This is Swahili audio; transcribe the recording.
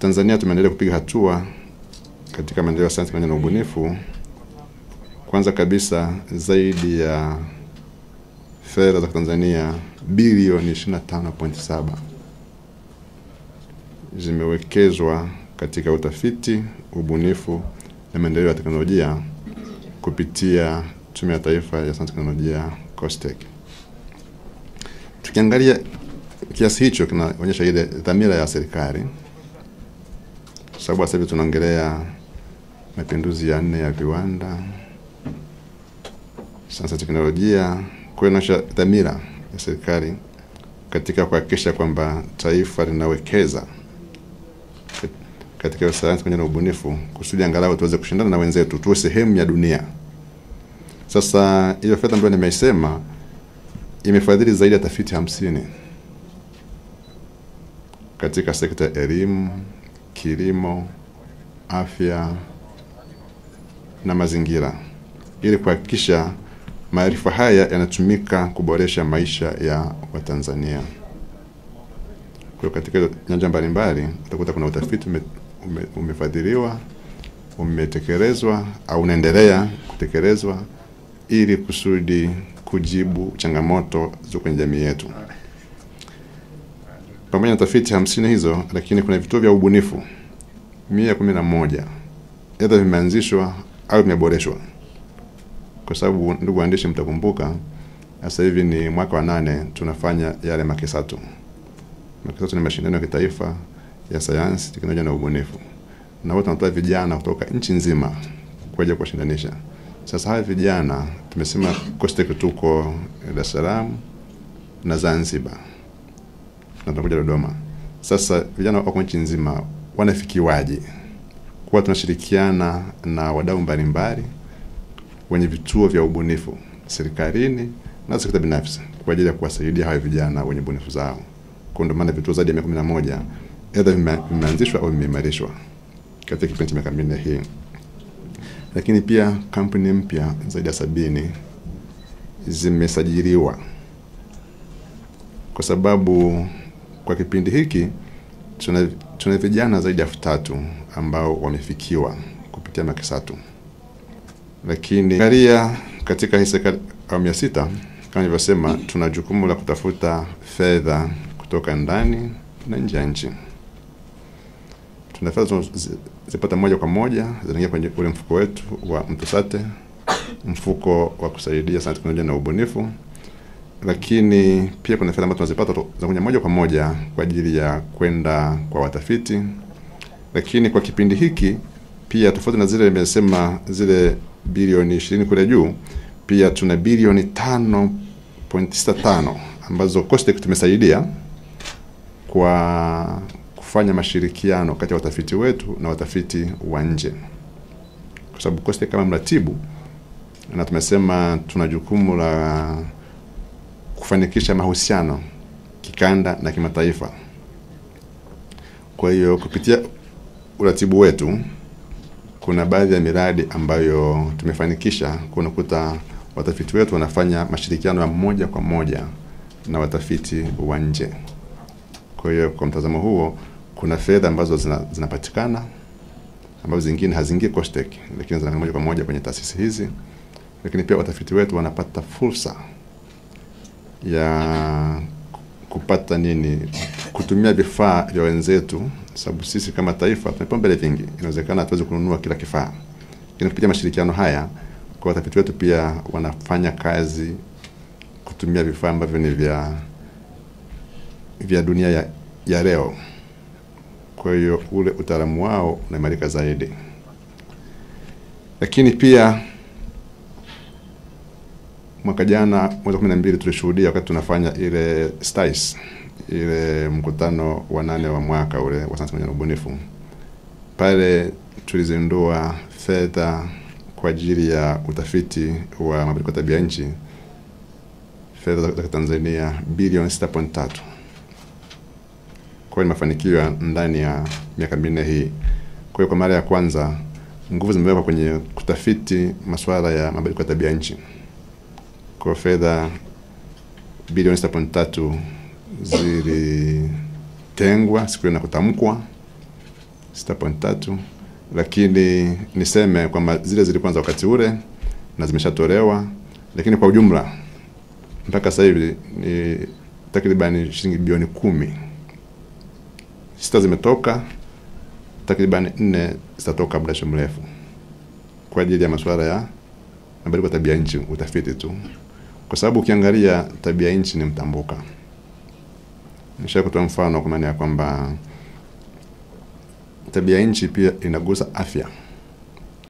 Tanzania tumeendelea kupiga hatua katika maendeleo ya sayansi na ubunifu. Kwanza kabisa, zaidi ya fedha za Tanzania bilioni 25.7 zimewekezwa katika utafiti, ubunifu na maendeleo ya teknolojia kupitia Tume ya Taifa ya Sayansi na Teknolojia COSTECH. Tukiangalia kiasi hicho kinaonyesha ile dhamira ya serikali, sababu sasa hivi tunaongelea mapinduzi ya 4 ya viwanda, sayansi na teknolojia, kuonyesha dhamira ya serikali katika kuhakikisha kwamba taifa linawekeza katika sayansi na ubunifu kusudi angalau tuweze kushindana na wenzetu, tuwe sehemu ya dunia. Sasa hiyo fedha ambayo nimeisema imefadhili zaidi ya tafiti 50 katika sekta ya elimu, kilimo, afya na mazingira, ili kuhakikisha maarifa haya yanatumika kuboresha maisha ya Watanzania. Kwa katika nyanja mbalimbali utakuta kuna utafiti umefadhiliwa, umetekelezwa au unaendelea kutekelezwa ili kusudi kujibu changamoto za kwenye jamii yetu. Pamoja na tafiti 50 hizo, lakini kuna vituo vya ubunifu 111 aidha vimeanzishwa au vimeboreshwa. Kwa sababu ndugu waandishi, mtakumbuka sasa hivi ni mwaka wa 8 tunafanya yale makesatu. Makesatu ni mashindano ya kitaifa ya sayansi, teknolojia na ubunifu. Na wote wanatoa vijana kutoka nchi nzima kuja kuwashindanisha. Sasa hawa vijana tumesema COSTECH tuko Dar es Salaam na Zanzibar, na tunakuja Dodoma. Sasa vijana wako nchi nzima, wanafikiwaje? Kwa tunashirikiana na wadau mbalimbali wenye vituo vya ubunifu serikalini na sekta binafsi kwa ajili ya kuwasaidia hawa vijana wenye ubunifu zao. Kwa ndio maana vituo zaidi ya 111 aidha vimeanzishwa au vimeimarishwa katika kipindi cha miaka 4 hii. Lakini pia kampuni mpya zaidi ya 70 zimesajiliwa, kwa sababu kwa kipindi hiki tuna vijana zaidi ya 3000 ambao wamefikiwa kupitia makesatu. Lakini katika hii serikali awamu ya 6 kama nilivyosema, tuna jukumu la kutafuta fedha kutoka ndani na nje ya nchi. Tuna fedha zipata moja kwa moja zinaingia kwenye ule mfuko wetu wa Mtusate, mfuko wa kusaidia sayansi, teknolojia na ubunifu. Lakini pia kuna fedha ambazo tunazipata za moja kwa moja kwa ajili ya kwenda kwa watafiti. Lakini kwa kipindi hiki pia tofauti na zile nimesema zile bilioni 20 kule juu, pia tuna bilioni 5.65 ambazo COSTECH tumesaidia kwa kufanya mashirikiano kati ya watafiti wetu na watafiti wa nje. Kwa sababu COSTECH kama mratibu, na tumesema tuna jukumu la kufanikisha mahusiano kikanda na kimataifa. Kwa hiyo kupitia uratibu wetu kuna baadhi ya miradi ambayo tumefanikisha, kunakuta watafiti wetu wanafanya mashirikiano ya moja kwa moja na watafiti wa nje. Kwa hiyo kwa mtazamo huo kuna fedha ambazo zinapatikana ambazo zingine haziingii COSTECH, lakini zinaenda moja kwa moja kwenye taasisi hizi. Lakini pia watafiti wetu wanapata fursa ya kupata kutumia vifaa vya wenzetu, sababu sisi kama taifa tuna vipaumbele vingi. Inawezekana hatuwezi kununua kila kifaa, lakini kupitia mashirikiano haya kwa watafiti wetu pia wanafanya kazi kutumia vifaa ambavyo ni vya dunia ya leo. Kwa hiyo ule utaalamu wao unaimarika zaidi. Lakini pia mwaka jana mwezi 12 tulishuhudia wakati tunafanya ile STICE, ile mkutano wa 8 wa mwaka ule wa sayansi na ubunifu. Pale tulizindua fedha kwa ajili ya utafiti wa mabadiliko ya tabia nchi, fedha za Tanzania bilioni 6.3. Kwa mafanikio ndani ya miaka 4 hii. Kwa hiyo kwa mara ya kwanza nguvu zimewekwa kwenye kutafiti masuala ya mabadiliko ya tabia nchi. Kwa fedha bilioni 6.3 zilitengwa siku na kutamkwa 6.3, lakini niseme kwamba zile zilikuwa za wakati ule na zimeshatolewa, lakini kwa ujumla mpaka sasa hivi ni takriban shilingi bilioni 10. 6 zimetoka, takriban 4 zitatoka muda mrefu kwa ajili ya masuala ya mabadiliko ya tabia nchi, utafiti tu. Kwa sababu ukiangalia tabia nchi ni mtambuka. Nisha kutoa mfano kwa maana ya kwamba tabia nchi pia inagusa afya.